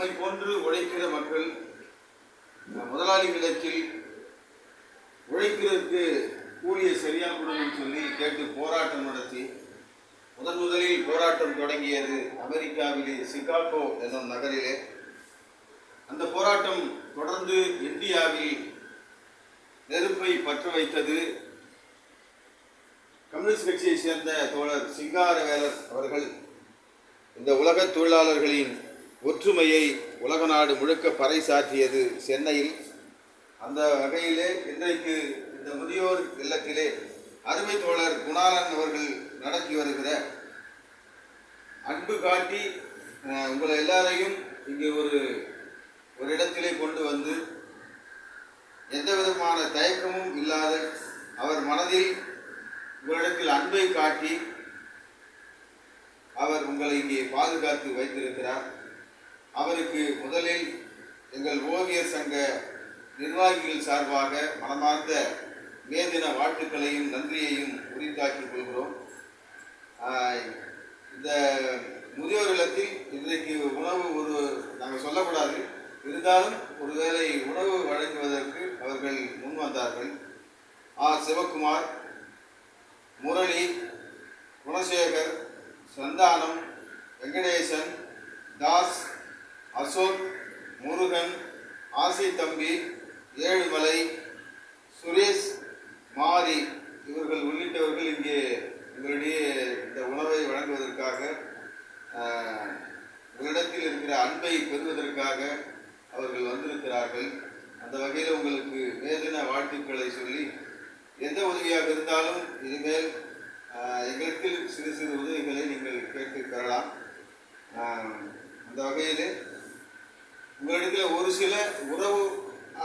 நம்மை போன்று உழைக்கிற மக்கள் முதலாளிகளிடத்தில் உழைக்கிறதுக்கு கூலியை சரியாக கொடுங்கன்னு சொல்லி கேட்டு போராட்டம் நடத்தி முதலில் போராட்டம் தொடங்கியது அமெரிக்காவிலே சிகாகோ என்னும் நகரிலே. அந்த போராட்டம் தொடர்ந்து இந்தியாவில் நெருப்பை பற்ற வைத்தது. கம்யூனிஸ்ட் கட்சியை சேர்ந்த தோழர் சிங்காரவேலர் அவர்கள் இந்த உலக தொழிலாளர்களின் ஒற்றுமையை உலக நாடு முழுக்க பறைசாற்றியது சென்னையில். அந்த வகையிலே இன்றைக்கு இந்த முதியோர் இல்லத்திலே அருமை தோழர் குணாளன் அவர்கள் நடத்தி வருகிற அன்பு காட்டி உங்களை எல்லாரையும் இங்கே ஒரு இடத்திலே கொண்டு வந்து எந்த விதமான தயக்கமும் இல்லாத அவர் மனதில் உங்களிடத்தில் அன்பை காட்டி அவர் உங்களை இங்கே பாதுகாத்து வைத்திருக்கிறார். அவருக்கு முதலில் எங்கள் ஓவியர் சங்க நிர்வாகிகள் சார்பாக மனமார்ந்த மே தின வாழ்த்துக்களையும் நன்றியையும் உரித்தாக்கிக் கொள்கிறோம். இந்த முதியோர் இல்லத்தில் இன்றைக்கு உணவு நாங்கள் சொல்லக்கூடாது, இருந்தாலும் ஒருவேளை உணவு வழங்குவதற்கு அவர்கள் முன் வந்தார்கள். சிவகுமார், முரளி, குணசேகர், சந்தானம், வெங்கடேசன், தாஸ், அசோக், முருகன், ஆசி தம்பி, ஏழுமலை, சுரேஷ், மாரி இவர்கள் உள்ளிட்டவர்கள் இங்கே உங்களிடையே இந்த உணவை வழங்குவதற்காக உங்களிடத்தில் இருக்கிற அன்பை பெறுவதற்காக அவர்கள் வந்திருக்கிறார்கள். அந்த வகையில் உங்களுக்கு வேதன வாழ்த்துக்களை சொல்லி எந்த உதவியாக இருந்தாலும் இனிமேல் எங்களுக்கு சிறு சிறு உதவிகளை நீங்கள் கேட்டு பெறலாம். அந்த வகையில் உங்களிடத்தில் ஒரு சில உறவு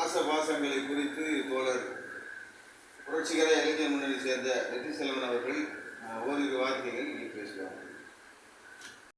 ஆசபாசங்களை குறித்து தோழர் புரட்சிகர இளைஞர் முன்னணி சேர்ந்த வெற்றி செல்வன் அவர்கள் ஓரிரு வார்த்தைகள் இங்கே பேசுவார்.